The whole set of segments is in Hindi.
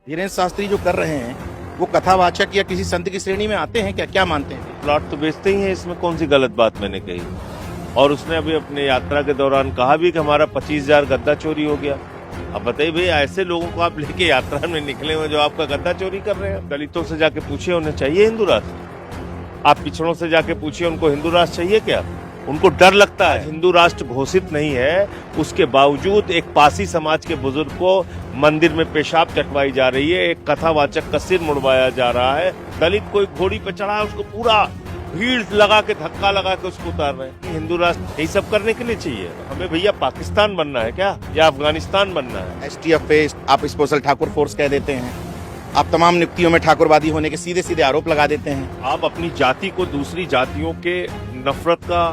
धीरेन्द्र शास्त्री जो कर रहे हैं वो कथावाचक या किसी संत की श्रेणी में आते हैं क्या? क्या मानते हैं? प्लॉट तो बेचते ही हैं, इसमें कौन सी गलत बात मैंने कही। और उसने अभी अपने यात्रा के दौरान कहा भी कि हमारा 25,000 गद्दा चोरी हो गया। अब बताइए भाई, ऐसे लोगों को आप लेके यात्रा में निकले हुए जो आपका गद्दा चोरी कर रहे हैं। दलितों से जाके पूछिए उन्हें चाहिए हिंदू राष्ट्र। आप पिछड़ों से जाके पूछिए उनको हिंदू राष्ट्र चाहिए क्या? उनको डर लगता है। हिंदू राष्ट्र घोषित नहीं है, उसके बावजूद एक पासी समाज के बुजुर्ग को मंदिर में पेशाब चटवाई जा रही है, एक कथावाचक का सिर मुड़वाया जा रहा है। दलित कोई घोड़ी पे चढ़ा है, उसको पूरा भीड़ लगा के धक्का लगा के उसको उतार रहे हैं। हिंदू राष्ट्र यही सब करने के लिए चाहिए हमें? भैया पाकिस्तान बनना है क्या या अफगानिस्तान बनना है? STF पे आप स्पेशल ठाकुर फोर्स कह देते हैं, आप तमाम नियुक्तियों में ठाकुरवादी होने के सीधे सीधे आरोप लगा देते हैं। आप अपनी जाति को दूसरी जातियों के नफरत का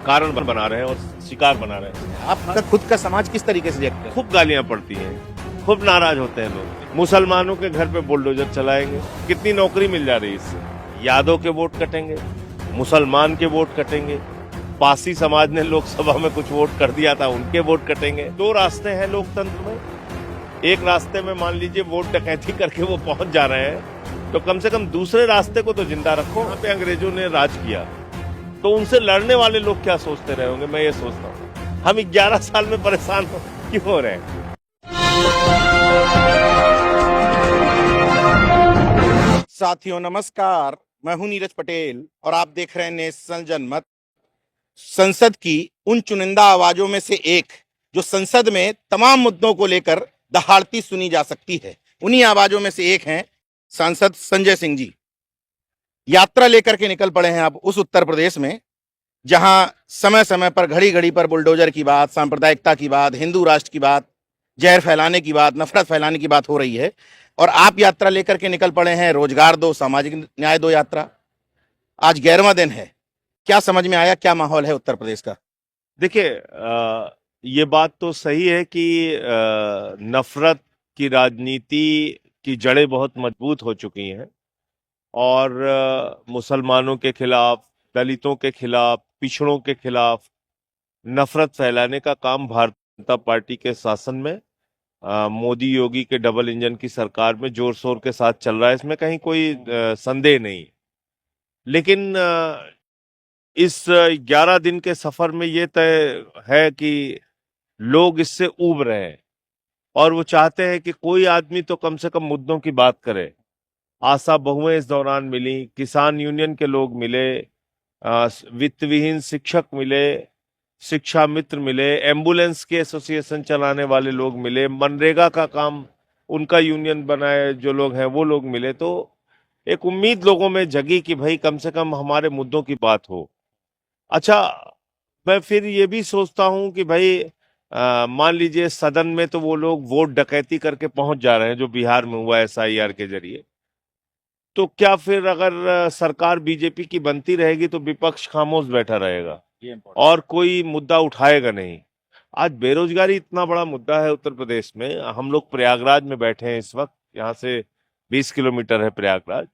कारण बना रहे हैं और शिकार बना रहे हैं। आपका खुद का समाज किस तरीके से देखते हैं? खूब गालियां पड़ती हैं, खूब नाराज होते हैं लोग। मुसलमानों के घर पे बुलडोजर चलाएंगे, कितनी नौकरी मिल जा रही है इससे। यादव के वोट कटेंगे, मुसलमान के वोट कटेंगे, पासी समाज ने लोकसभा में कुछ वोट कर दिया था उनके वोट कटेंगे। दो रास्ते हैं लोकतंत्र में। एक रास्ते में मान लीजिए वोट डकैती करके वो पहुंच जा रहे हैं, तो कम से कम दूसरे रास्ते को तो जिंदा रखो। वहां पे अंग्रेजों ने राज किया, तो उनसे लड़ने वाले लोग क्या सोचते रहे होंगे, मैं ये सोचता हूँ। हम 11 साल में परेशान क्यों हो रहे हैं? साथियों नमस्कार, मैं हूं नीरज पटेल और आप देख रहे हैं नेशनल जनमत। संसद की उन चुनिंदा आवाजों में से एक जो संसद में तमाम मुद्दों को लेकर दहाड़ती सुनी जा सकती है, उन्हीं आवाजों में से एक हैं सांसद संजय सिंह जी। यात्रा लेकर के निकल पड़े हैं अब उस उत्तर प्रदेश में जहां समय समय पर घड़ी घड़ी पर बुलडोजर की बात, सांप्रदायिकता की बात, हिंदू राष्ट्र की बात, जहर फैलाने की बात, नफरत फैलाने की बात हो रही है। और आप यात्रा लेकर के निकल पड़े हैं रोजगार दो, सामाजिक न्याय दो यात्रा। आज 11वां दिन है, क्या समझ में आया, क्या माहौल है उत्तर प्रदेश का? देखिए, ये बात तो सही है कि नफरत की राजनीति की जड़ें बहुत मजबूत हो चुकी हैं और मुसलमानों के खिलाफ, दलितों के खिलाफ, पिछड़ों के खिलाफ नफरत फैलाने का काम भारतीय जनता पार्टी के शासन में, मोदी योगी के डबल इंजन की सरकार में जोर शोर के साथ चल रहा है। इसमें कहीं कोई संदेह नहीं। लेकिन इस 11 दिन के सफर में ये तय है कि लोग इससे ऊब रहे हैं और वो चाहते हैं कि कोई आदमी तो कम से कम मुद्दों की बात करे। आशा बहुएं इस दौरान मिली, किसान यूनियन के लोग मिले, वित्त विहीन शिक्षक मिले, शिक्षा मित्र मिले, एम्बुलेंस के एसोसिएशन चलाने वाले लोग मिले, मनरेगा का काम उनका यूनियन बनाए जो लोग हैं वो लोग मिले। तो एक उम्मीद लोगों में जगी कि भाई कम से कम हमारे मुद्दों की बात हो। अच्छा, मैं फिर ये भी सोचता हूं कि भाई मान लीजिए सदन में तो वो लोग वोट डकैती करके पहुंच जा रहे हैं जो बिहार में हुआ SIR के जरिए, तो क्या फिर अगर सरकार बीजेपी की बनती रहेगी तो विपक्ष खामोश बैठा रहेगा और कोई मुद्दा उठाएगा नहीं? आज बेरोजगारी इतना बड़ा मुद्दा है उत्तर प्रदेश में। हम लोग प्रयागराज में बैठे हैं इस वक्त, यहाँ से 20 किलोमीटर है प्रयागराज,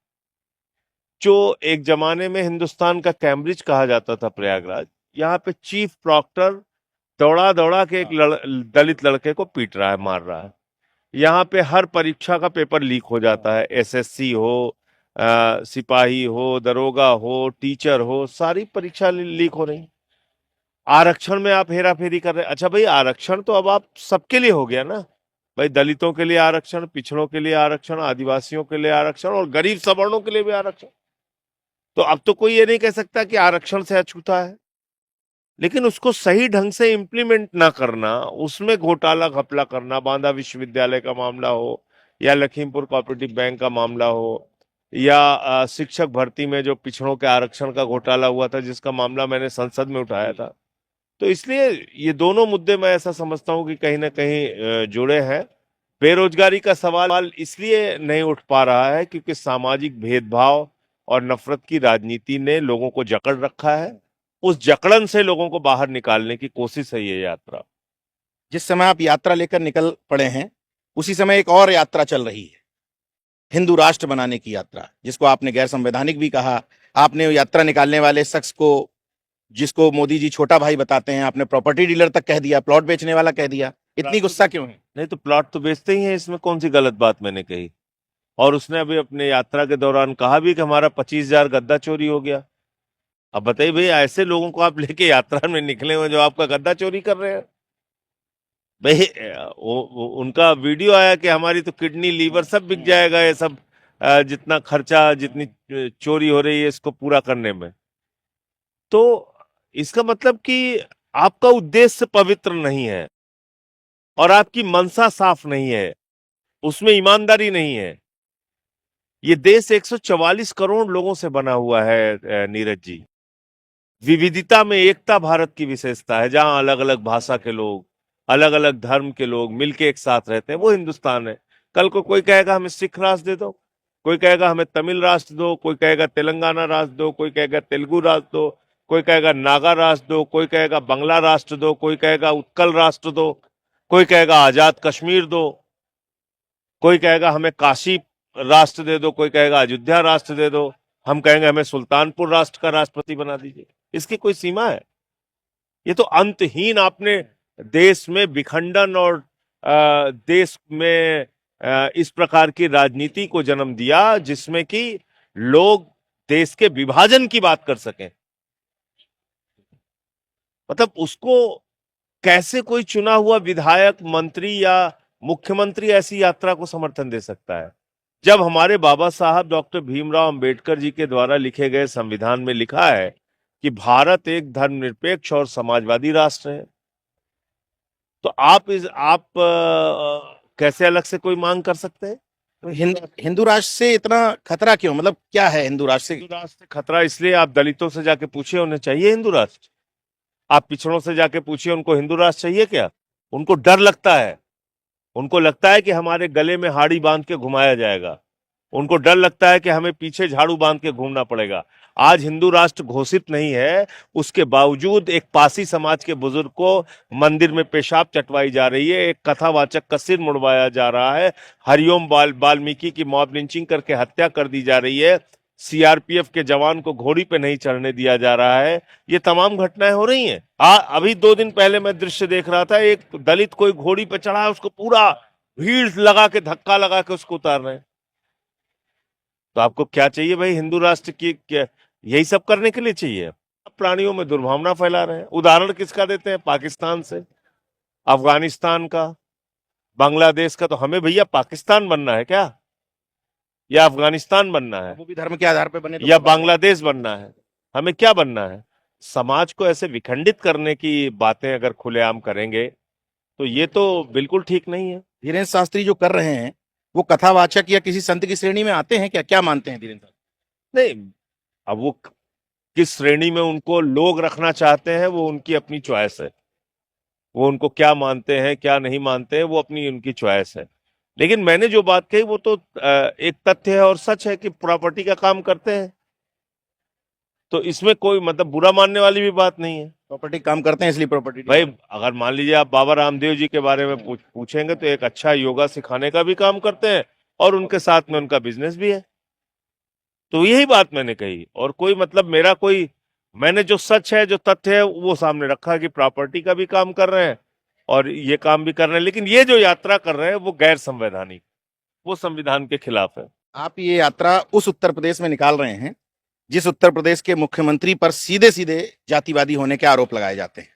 जो एक जमाने में हिंदुस्तान का कैम्ब्रिज कहा जाता था प्रयागराज। यहाँ पे चीफ प्रॉक्टर दौड़ा दौड़ा के एक दलित लड़के को पीट रहा है, मार रहा है। यहाँ पे हर परीक्षा का पेपर लीक हो जाता है, SSC हो, सिपाही हो, दरोगा हो, टीचर हो, सारी परीक्षा लीक हो रही। आरक्षण में आप हेरा फेरी कर रहे हैं। अच्छा भाई, आरक्षण तो अब आप सबके लिए हो गया ना भाई, दलितों के लिए आरक्षण, पिछड़ों के लिए आरक्षण, आदिवासियों के लिए आरक्षण और गरीब सवर्णों के लिए भी आरक्षण। तो अब तो कोई ये नहीं कह सकता कि आरक्षण से अछूता है। लेकिन उसको सही ढंग से इम्प्लीमेंट ना करना, उसमें घोटाला घपला करना, बांदा विश्वविद्यालय का मामला हो या लखीमपुर कोऑपरेटिव बैंक का मामला हो या शिक्षक भर्ती में जो पिछड़ों के आरक्षण का घोटाला हुआ था जिसका मामला मैंने संसद में उठाया था। तो इसलिए ये दोनों मुद्दे मैं ऐसा समझता हूं कि कहीं ना कहीं जुड़े हैं। बेरोजगारी का सवाल इसलिए नहीं उठ पा रहा है क्योंकि सामाजिक भेदभाव और नफरत की राजनीति ने लोगों को जकड़ रखा है। उस जकड़न से लोगों को बाहर निकालने की कोशिश है ये यात्रा। जिस समय आप यात्रा लेकर निकल पड़े हैं उसी समय एक और यात्रा चल रही है, हिंदू राष्ट्र बनाने की यात्रा, जिसको आपने गैर संवैधानिक भी कहा। आपने यात्रा निकालने वाले शख्स को, जिसको मोदी जी छोटा भाई बताते हैं, आपने प्रॉपर्टी डीलर तक कह दिया, प्लॉट बेचने वाला कह दिया। इतनी गुस्सा क्यों है? नहीं तो प्लॉट तो बेचते ही हैं, इसमें कौन सी गलत बात मैंने कही। और उसने अभी अपने यात्रा के दौरान कहा भी कि हमारा 25,000 गद्दा चोरी हो गया। अब बताइए भाई, ऐसे लोगों को आप लेके यात्रा में निकले हुए जो आपका गद्दा चोरी कर रहे हैं। भाई उनका वीडियो आया कि हमारी तो किडनी लीवर सब बिक जाएगा, ये सब जितना खर्चा, जितनी चोरी हो रही है इसको पूरा करने में। तो इसका मतलब कि आपका उद्देश्य पवित्र नहीं है और आपकी मनसा साफ नहीं है, उसमें ईमानदारी नहीं है। ये देश 144 करोड़ लोगों से बना हुआ है नीरज जी। विविधता में एकता भारत की विशेषता है, जहां अलग अलग भाषा के लोग, अलग अलग धर्म के लोग मिलके एक साथ रहते हैं, वो हिंदुस्तान है। कल को कोई कहेगा हमें सिख राष्ट्र दे दो, कोई कहेगा हमें तमिल राष्ट्र दो, कोई कहेगा तेलंगाना राष्ट्र दो, कोई कहेगा तेलुगु राष्ट्र दो, कोई कहेगा नागा राष्ट्र दो, कोई कहेगा बंगला राष्ट्र दो, कोई कहेगा उत्कल राष्ट्र दो, कोई कहेगा आजाद कश्मीर दो, कोई कहेगा हमें काशी राष्ट्र दे दो, कोई कहेगा अयोध्या राष्ट्र दे दो, हम कहेंगे हमें सुल्तानपुर राष्ट्र का राष्ट्रपति बना दीजिए। इसकी कोई सीमा है? ये तो अंतहीन आपने देश में विखंडन और देश में इस प्रकार की राजनीति को जन्म दिया जिसमें कि लोग देश के विभाजन की बात कर सकें। मतलब उसको कैसे कोई चुना हुआ विधायक, मंत्री या मुख्यमंत्री ऐसी यात्रा को समर्थन दे सकता है, जब हमारे बाबा साहब डॉक्टर भीमराव अंबेडकर जी के द्वारा लिखे गए संविधान में लिखा है कि भारत एक धर्मनिरपेक्ष और समाजवादी राष्ट्र है। तो आप कैसे अलग से कोई मांग कर सकते हैं? तो हिंदू राष्ट्र से इतना खतरा क्यों? मतलब क्या है हिंदू राष्ट्र से? हिंदू राष्ट्र से खतरा इसलिए, आप दलितों से जाके पूछिए उन्हें चाहिए हिंदू राष्ट्र। आप पिछड़ों से जाके पूछिए उनको हिंदू राष्ट्र चाहिए क्या? उनको डर लगता है। उनको लगता है कि हमारे गले में हाड़ी बांध के घुमाया जाएगा। उनको डर लगता है कि हमें पीछे झाड़ू बांध के घूमना पड़ेगा। आज हिंदू राष्ट्र घोषित नहीं है, उसके बावजूद एक पासी समाज के बुजुर्ग को मंदिर में पेशाब चटवाई जा रही है, एक कथावाचक का सिर मुड़वाया जा रहा है, हरिओम वाल्मीकि की मॉब लिंचिंग करके हत्या कर दी जा रही है, सीआरपीएफ के जवान को घोड़ी पे नहीं चढ़ने दिया जा रहा है। ये तमाम घटनाएं हो रही हैं। अभी 2 दिन पहले मैं दृश्य देख रहा था, एक दलित कोई घोड़ी पे चढ़ा है, उसको पूरा भीड़ लगा के, धक्का लगा के उसको उतार रहे हैं। तो आपको क्या चाहिए भाई? हिंदू राष्ट्र की यही सब करने के लिए चाहिए? प्राणियों में दुर्भावना फैला रहे हैं। उदाहरण किसका देते हैं? पाकिस्तान से, अफगानिस्तान का, बांग्लादेश का। तो हमें भैया पाकिस्तान बनना है क्या, या अफगानिस्तान बनना है, वो भी धर्म के आधार पर बने तो या बांग्लादेश बनना है? हमें क्या बनना है? समाज को ऐसे विखंडित करने की बातें अगर खुलेआम करेंगे तो ये तो बिल्कुल ठीक नहीं है। धीरेन्द्र शास्त्री जो कर रहे हैं वो कथावाचक या किसी संत की श्रेणी में आते हैं क्या? क्या मानते हैं धीरेन्द्र शास्त्री? नहीं, अब वो किस श्रेणी में उनको लोग रखना चाहते हैं वो उनकी अपनी चॉइस है। वो उनको क्या मानते हैं क्या नहीं मानते हैं वो अपनी उनकी चॉइस है। लेकिन मैंने जो बात कही वो तो एक तथ्य है और सच है कि प्रॉपर्टी का काम करते हैं। तो इसमें कोई मतलब बुरा मानने वाली भी बात नहीं है। प्रॉपर्टी काम करते हैं इसलिए प्रॉपर्टी भाई अगर मान लीजिए आप बाबा रामदेव जी के बारे में पूछेंगे तो एक अच्छा योगा सिखाने का भी काम करते हैं और उनके साथ में उनका बिजनेस भी है। तो यही बात मैंने कही, और कोई मतलब मेरा कोई, मैंने जो सच है जो तथ्य है वो सामने रखा कि प्रॉपर्टी का भी काम कर रहे हैं और ये काम भी कर रहे हैं। लेकिन ये जो यात्रा कर रहे हैं वो गैर संवैधानिक, वो संविधान के खिलाफ है। आप ये यात्रा उस उत्तर प्रदेश में निकाल रहे हैं जिस उत्तर प्रदेश के मुख्यमंत्री पर सीधे सीधे जातिवादी होने के आरोप लगाए जाते हैं,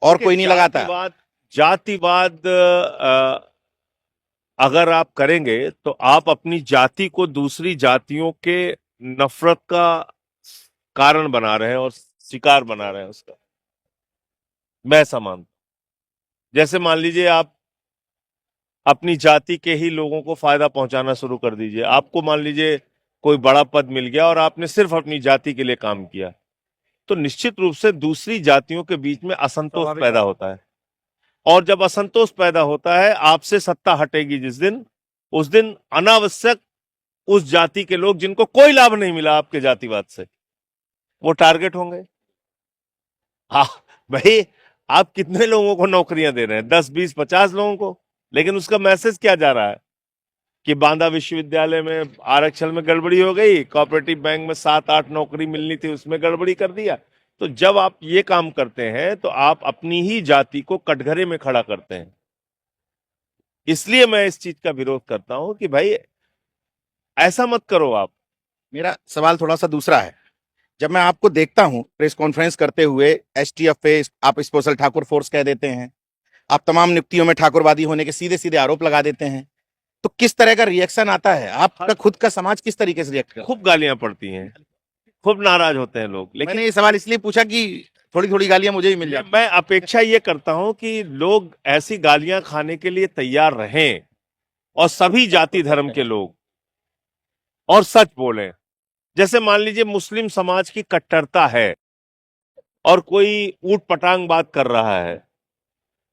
और कोई नहीं लगाता। जातिवाद अगर आप करेंगे तो आप अपनी जाति को दूसरी जातियों के नफरत का कारण बना रहे हैं और शिकार बना रहे हैं उसका। मैं ऐसा मानता हूं। जैसे मान लीजिए आप अपनी जाति के ही लोगों को फायदा पहुंचाना शुरू कर दीजिए। आपको मान लीजिए कोई बड़ा पद मिल गया और आपने सिर्फ अपनी जाति के लिए काम किया, तो निश्चित रूप से दूसरी जातियों के बीच में असंतोष पैदा होता है। और जब असंतोष पैदा होता है, आपसे सत्ता हटेगी जिस दिन, उस दिन अनावश्यक उस जाति के लोग जिनको कोई लाभ नहीं मिला आपके जातिवाद से, वो टारगेट होंगे। हाँ भाई, आप कितने लोगों को नौकरियां दे रहे हैं? 10, 20, 50 लोगों को। लेकिन उसका मैसेज क्या जा रहा है कि बांदा विश्वविद्यालय में आरक्षण में गड़बड़ी हो गई, कोऑपरेटिव बैंक में 7-8 नौकरी मिलनी थी उसमें गड़बड़ी कर दिया। तो जब आप ये काम करते हैं तो आप अपनी ही जाति को कटघरे में खड़ा करते हैं। इसलिए मैं इस चीज का विरोध करता हूं कि भाई ऐसा मत करो आप। मेरा सवाल थोड़ा सा दूसरा है। जब मैं आपको देखता हूं प्रेस कॉन्फ्रेंस करते हुए, एसटीएफ पे आप स्पेशल ठाकुर फोर्स कह देते हैं, आप तमाम नियुक्तियों में ठाकुरवादी होने के सीधे सीधे आरोप लगा देते हैं, तो किस तरह का रिएक्शन आता है? आपका खुद का समाज किस तरीके से रिएक्ट करता है? खूब गालियां पड़ती हैं, खूब नाराज होते हैं लोग, लेकिन मैंने ये सवाल इसलिए पूछा कि थोड़ी थोड़ी गालियां मुझे भी मिल जाती मैं अपेक्षा ये करता हूं कि लोग ऐसी गालियां खाने के लिए तैयार रहें, और सभी जाति धर्म के लोग, और सच बोलें। जैसे मान लीजिए मुस्लिम समाज की कट्टरता है और कोई ऊट पटांग बात कर रहा है,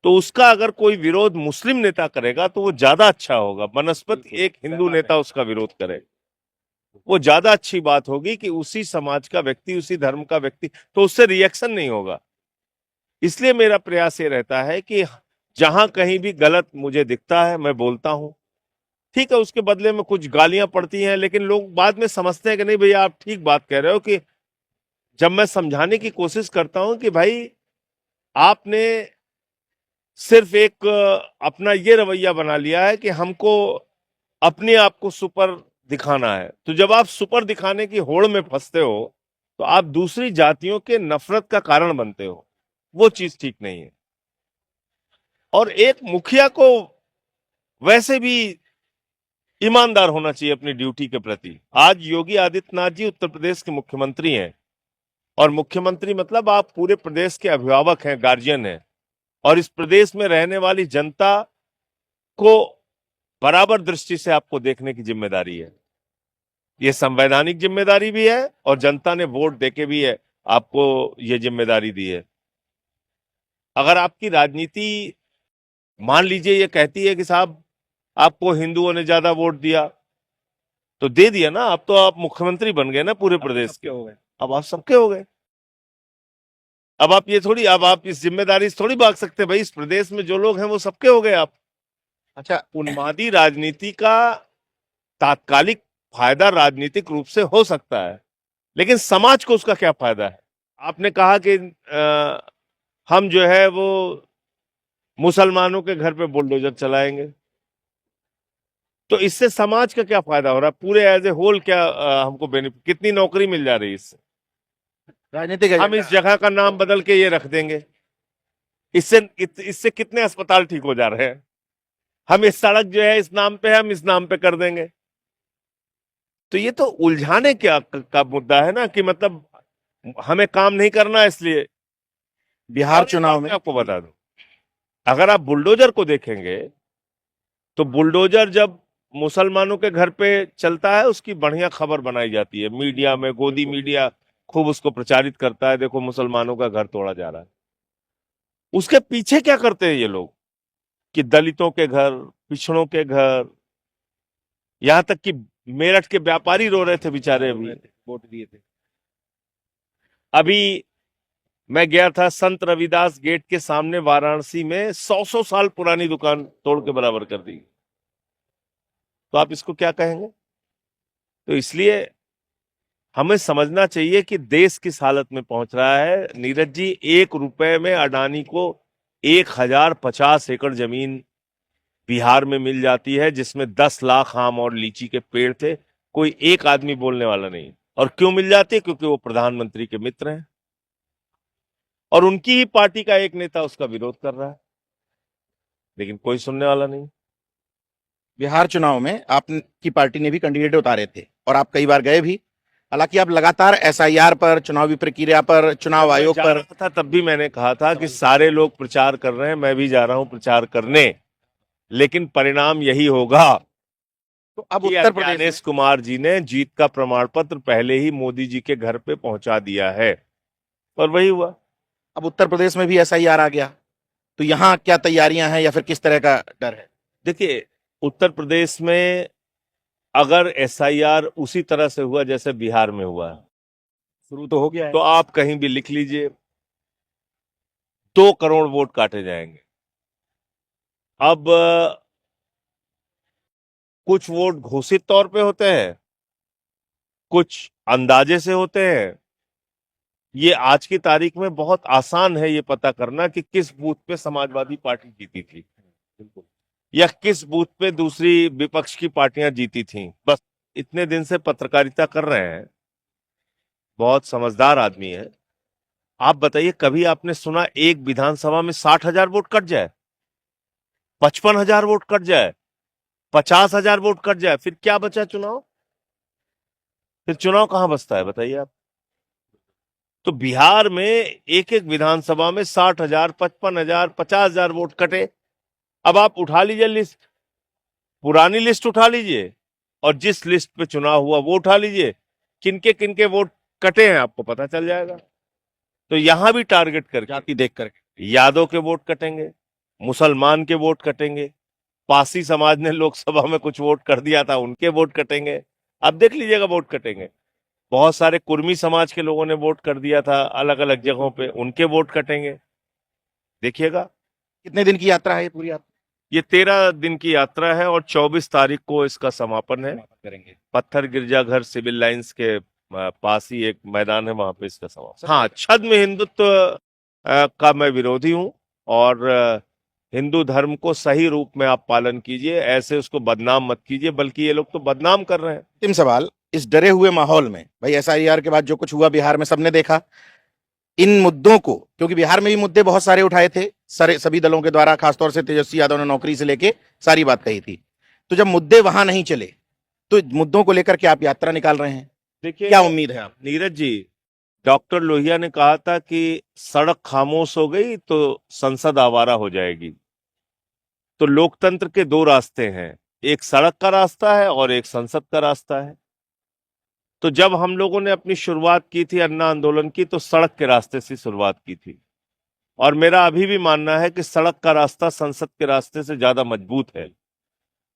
तो उसका अगर कोई विरोध मुस्लिम नेता करेगा तो वो ज्यादा अच्छा होगा बनस्पत एक हिंदू नेता उसका विरोध करे। वो ज्यादा अच्छी बात होगी कि उसी समाज का व्यक्ति, उसी धर्म का व्यक्ति, तो उससे रिएक्शन नहीं होगा। इसलिए मेरा प्रयास ये रहता है कि जहां कहीं भी गलत मुझे दिखता है मैं बोलता हूं। ठीक है, उसके बदले में कुछ गालियां पड़ती हैं, लेकिन लोग बाद में समझते हैं कि नहीं भैया आप ठीक बात कह रहे हो। कि जब मैं समझाने की कोशिश करता हूं कि भाई आपने सिर्फ एक अपना ये रवैया बना लिया है कि हमको अपने आप को सुपर दिखाना है, तो जब आप सुपर दिखाने की होड़ में फंसते हो तो आप दूसरी जातियों के नफरत का कारण बनते हो। वो चीज ठीक नहीं है। और एक मुखिया को वैसे भी ईमानदार होना चाहिए अपनी ड्यूटी के प्रति। आज योगी आदित्यनाथ जी उत्तर प्रदेश के मुख्यमंत्री हैं, और मुख्यमंत्री मतलब आप पूरे प्रदेश के अभिभावक हैं, गार्जियन हैं, और इस प्रदेश में रहने वाली जनता को बराबर दृष्टि से आपको देखने की जिम्मेदारी है। ये संवैधानिक जिम्मेदारी भी है, और जनता ने वोट देके भी है आपको ये जिम्मेदारी दी है। अगर आपकी राजनीति मान लीजिए ये कहती है कि साहब आपको हिंदुओं ने ज्यादा वोट दिया, तो दे दिया ना, अब तो आप मुख्यमंत्री बन गए ना पूरे प्रदेश के, हो गए, अब आप सबके हो गए। अब आप ये थोड़ी, अब आप इस जिम्मेदारी से थोड़ी भाग सकते, भाई इस प्रदेश में जो लोग हैं वो सबके हो गए आप। अच्छा, उन्मादी राजनीति का तात्कालिक फायदा राजनीतिक रूप से हो सकता है, लेकिन समाज को उसका क्या फायदा है? आपने कहा कि हम जो है वो मुसलमानों के घर पे बुलडोजर चलाएंगे, तो इससे समाज का क्या फायदा हो रहा है? पूरे एज ए होल क्या हमको बेनिफिट, कितनी नौकरी मिल जा रही है इससे? राजनीतिक हम इस जगह का नाम बदल के ये रख देंगे, इससे कितने अस्पताल ठीक हो जा रहे हैं। हम इस सड़क जो है इस नाम पे है, हम इस नाम पे कर देंगे। तो ये तो उलझाने का मुद्दा है ना, कि मतलब हमें काम नहीं करना इसलिए। बिहार और एक चुनाव बात में मैं आपको बता दूं, अगर आप बुलडोजर को देखेंगे तो बुलडोजर जब मुसलमानों के घर पे चलता है उसकी बढ़िया खबर बनाई जाती है मीडिया में, गोदी मीडिया खूब उसको प्रचारित करता है, देखो मुसलमानों का घर तोड़ा जा रहा है। उसके पीछे क्या करते हैं ये लोग, कि दलितों के घर, पिछड़ों के घर, यहां तक कि मेरठ के व्यापारी रो रहे थे बेचारे, अभी वोट दिए थे। अभी मैं गया था संत रविदास गेट के सामने वाराणसी में, 100 साल पुरानी दुकान तोड़ के बराबर कर दी। तो आप इसको क्या कहेंगे? तो इसलिए हमें समझना चाहिए कि देश किस हालत में पहुंच रहा है। नीरज जी, 1 रुपए में अडानी को 1050 एकड़ जमीन बिहार में मिल जाती है, जिसमें 10 लाख आम और लीची के पेड़ थे। कोई एक आदमी बोलने वाला नहीं। और क्यों मिल जाती है? क्योंकि वो प्रधानमंत्री के मित्र हैं, और उनकी ही पार्टी का एक नेता उसका विरोध कर रहा है, लेकिन कोई सुनने वाला नहीं। बिहार चुनाव में आपकी पार्टी ने भी कैंडिडेट उतारे थे और आप कई बार गए भी। हालांकि आप लगातार एसआईआर पर, चुनावी प्रक्रिया पर, चुनाव आयोग जा पर रहा था तब भी मैंने कहा था कि सारे लोग प्रचार कर रहे हैं, मैं भी जा रहा हूं प्रचार करने, लेकिन परिणाम यही होगा तो अब कि उत्तर प्रदेश ज्ञानेश कुमार जी ने जीत का प्रमाण पत्र पहले ही मोदी जी के घर पे पहुंचा दिया है, और वही हुआ। अब उत्तर प्रदेश में भी एसआईआर आ गया, तो यहाँ क्या तैयारियां हैं या फिर किस तरह का डर है? देखिए, उत्तर प्रदेश में अगर एसआईआर उसी तरह से हुआ जैसे बिहार में हुआ, शुरू तो हो गया है। तो आप कहीं भी लिख लीजिए 2 करोड़ वोट काटे जाएंगे। अब कुछ वोट घोषित तौर पे होते हैं, कुछ अंदाजे से होते हैं। ये आज की तारीख में बहुत आसान है ये पता करना कि किस बूथ पे समाजवादी पार्टी जीती थी। बिल्कुल। या किस बूथ पे दूसरी विपक्ष की पार्टियां जीती थीं। बस इतने दिन से पत्रकारिता कर रहे हैं, बहुत समझदार आदमी है। आप बताइए, कभी आपने सुना एक विधानसभा में 60,000 वोट कट जाए, 55,000 वोट कट जाए, 50,000 वोट कट जाए, फिर क्या बचा चुनाव? फिर चुनाव कहां बचता है बताइए आप। तो बिहार में एक एक विधानसभा में 60,000, 55,000, 50,000 वोट कटे। अब आप उठा लीजिए लिस्ट, पुरानी लिस्ट उठा लीजिए और जिस लिस्ट पे चुनाव हुआ वो उठा लीजिए, किनके वोट कटे हैं आपको पता चल जाएगा। तो यहां भी टारगेट करके जाति देख करके यादव के वोट कटेंगे, मुसलमान के वोट कटेंगे, पासी समाज ने लोकसभा में कुछ वोट कर दिया था उनके वोट कटेंगे। अब देख लीजिएगा वोट कटेंगे। बहुत सारे कुर्मी समाज के लोगों ने वोट कर दिया था अलग अलग जगहों पे, उनके वोट कटेंगे, देखिएगा। कितने दिन की यात्रा है ये पूरी, आप ये 13 दिन की यात्रा है और 24 तारीख को इसका समापन है। करेंगे? पत्थर गिरजाघर सिविल लाइंस के पास ही एक मैदान है, वहां पे इसका समापन। हाँ, छद्म हिंदुत्व का मैं विरोधी हूं और हिंदू धर्म को सही रूप में आप पालन कीजिए, ऐसे उसको बदनाम मत कीजिए, बल्कि ये लोग तो बदनाम कर रहे हैं। अंतिम सवाल, इस डरे हुए माहौल में भाई एसआईआर के बाद जो कुछ हुआ बिहार में सबने देखा, इन मुद्दों को, क्योंकि बिहार में भी मुद्दे बहुत सारे उठाए थे सारे सभी दलों के द्वारा, खासतौर से तेजस्वी यादव ने नौकरी से लेके सारी बात कही थी, तो जब मुद्दे वहां नहीं चले तो मुद्दों को लेकर के आप यात्रा निकाल रहे हैं, देखिए, क्या उम्मीद है आप? नीरज जी, डॉक्टर लोहिया ने कहा था कि सड़क खामोश हो गई तो संसद आवारा हो जाएगी। तो लोकतंत्र के दो रास्ते हैं, एक सड़क का रास्ता है और एक संसद का रास्ता है। तो जब हम लोगों ने अपनी शुरुआत की थी अन्ना आंदोलन की, तो सड़क के रास्ते से शुरुआत की थी और मेरा अभी भी मानना है कि सड़क का रास्ता संसद के रास्ते से ज्यादा मजबूत है।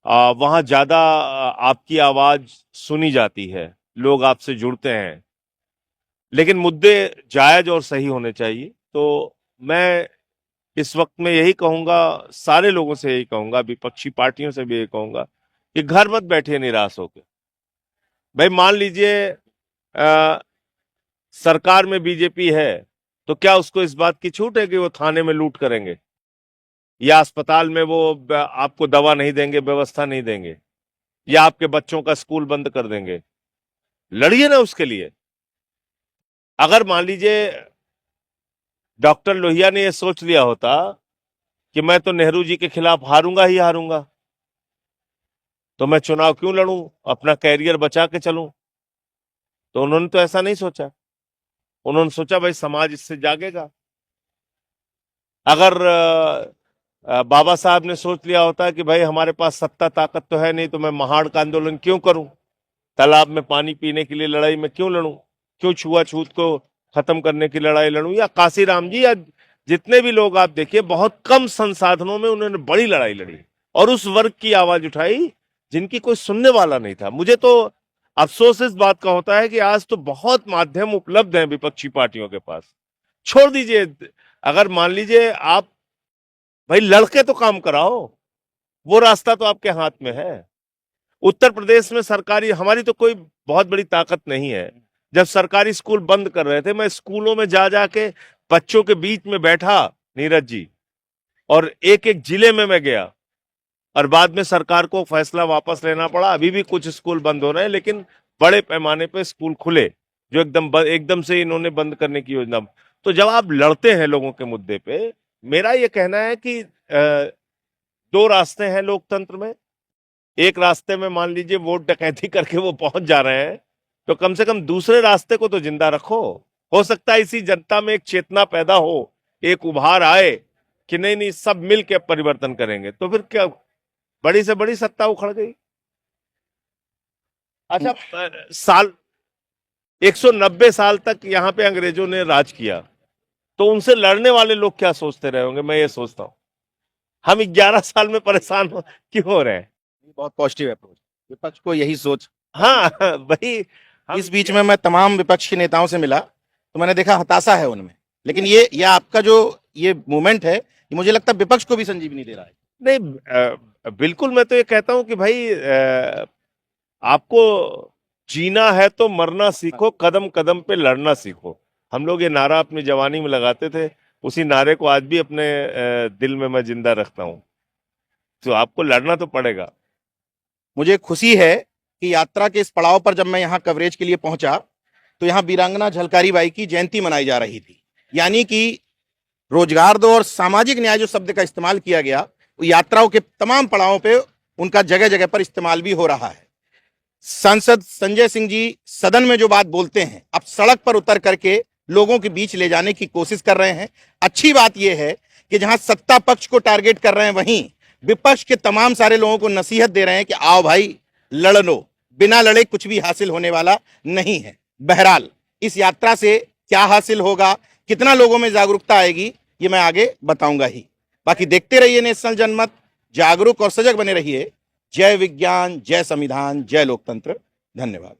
वहां ज्यादा आपकी आवाज सुनी जाती है, लोग आपसे जुड़ते हैं, लेकिन मुद्दे जायज और सही होने चाहिए। तो मैं इस वक्त में यही कहूंगा, सारे लोगों से यही कहूंगा, विपक्षी पार्टियों से भी यही कहूंगा कि घर मत बैठिए निराश होकर। भाई मान लीजिए सरकार में बीजेपी है, तो क्या उसको इस बात की छूट है कि वो थाने में लूट करेंगे या अस्पताल में वो आपको दवा नहीं देंगे, व्यवस्था नहीं देंगे, या आपके बच्चों का स्कूल बंद कर देंगे? लड़िए ना उसके लिए। अगर मान लीजिए डॉक्टर लोहिया ने यह सोच लिया होता कि मैं तो नेहरू जी के खिलाफ हारूंगा ही हारूंगा, तो मैं चुनाव क्यों लड़ूं, अपना कैरियर बचा के चलूं, तो उन्होंने तो ऐसा नहीं सोचा। उन्होंने सोचा भाई समाज इससे जागेगा। अगर बाबा साहब ने सोच लिया होता कि भाई हमारे पास सत्ता ताकत तो है नहीं, तो मैं महाड़ का आंदोलन क्यों करूं, तालाब में पानी पीने के लिए लड़ाई में क्यों लड़ूं, क्यों छुआछूत को खत्म करने की लड़ाई लड़ूं, या काशीराम जी या जितने भी लोग आप देखिए, बहुत कम संसाधनों में उन्होंने बड़ी लड़ाई लड़ी और उस वर्ग की आवाज उठाई जिनकी कोई सुनने वाला नहीं था। मुझे तो अफसोस इस बात का होता है कि आज तो बहुत माध्यम उपलब्ध हैं विपक्षी पार्टियों के पास। छोड़ दीजिए, अगर मान लीजिए आप भाई लड़के तो काम कराओ, वो रास्ता तो आपके हाथ में है। उत्तर प्रदेश में सरकारी, हमारी तो कोई बहुत बड़ी ताकत नहीं है। जब सरकारी स्कूल बंद कर रहे थे, मैं स्कूलों में जा जाके बच्चों के बीच में बैठा नीरज जी, और एक एक जिले में मैं गया, और बाद में सरकार को फैसला वापस लेना पड़ा। अभी भी कुछ स्कूल बंद हो रहे हैं, लेकिन बड़े पैमाने पे स्कूल खुले जो एकदम से इन्होंने बंद करने की योजना। तो जब आप लड़ते हैं लोगों के मुद्दे पे, मेरा ये कहना है कि दो रास्ते हैं लोकतंत्र में। एक रास्ते में मान लीजिए वोट डकैती करके वो पहुंच जा रहे हैं, तो कम से कम दूसरे रास्ते को तो जिंदा रखो। हो सकता है इसी जनता में एक चेतना पैदा हो, एक उभार आए कि नहीं नहीं सब मिल के परिवर्तन करेंगे, तो फिर क्या, बड़ी से बड़ी सत्ता उखड़ गई। अच्छा, साल 190 साल तक यहाँ पे अंग्रेजों ने राज किया, तो उनसे लड़ने वाले लोग क्या सोचते रहे होंगे, मैं ये सोचता हूं। हम 11 साल में परेशान क्यों हो रहे हैं? बहुत पॉजिटिव अप्रोच, विपक्ष को यही सोच। हाँ भाई, इस बीच में मैं तमाम विपक्ष के नेताओं से मिला तो मैंने देखा हताशा है उनमें, लेकिन ये आपका जो ये मूवमेंट है, ये मुझे लगता है विपक्ष को भी संजीवनी दे रहा है। नहीं, बिल्कुल, मैं तो ये कहता हूं कि भाई आपको जीना है तो मरना सीखो, कदम कदम पे लड़ना सीखो। हम लोग ये नारा अपनी जवानी में लगाते थे, उसी नारे को आज भी अपने दिल में मैं जिंदा रखता हूं। तो आपको लड़ना तो पड़ेगा। मुझे खुशी है कि यात्रा के इस पड़ाव पर जब मैं यहाँ कवरेज के लिए पहुंचा तो यहाँ वीरांगना झलकारी बाई की जयंती मनाई जा रही थी। यानी कि रोजगार दो और सामाजिक न्याय जो शब्द का इस्तेमाल किया गया वो यात्राओं के तमाम पड़ावों पे उनका जगह जगह पर इस्तेमाल भी हो रहा है। सांसद संजय सिंह जी सदन में जो बात बोलते हैं अब सड़क पर उतर करके लोगों के बीच ले जाने की कोशिश कर रहे हैं। अच्छी बात यह है कि जहां सत्ता पक्ष को टारगेट कर रहे हैं वहीं विपक्ष के तमाम सारे लोगों को नसीहत दे रहे हैं कि आओ भाई लड़ लो, बिना लड़े कुछ भी हासिल होने वाला नहीं है। बहरहाल इस यात्रा से क्या हासिल होगा, कितना लोगों में जागरूकता आएगी, ये मैं आगे बताऊंगा ही। बाकी देखते रहिए नेशनल जनमत, जागरूक और सजग बने रहिए। जय विज्ञान, जय संविधान, जय लोकतंत्र। धन्यवाद।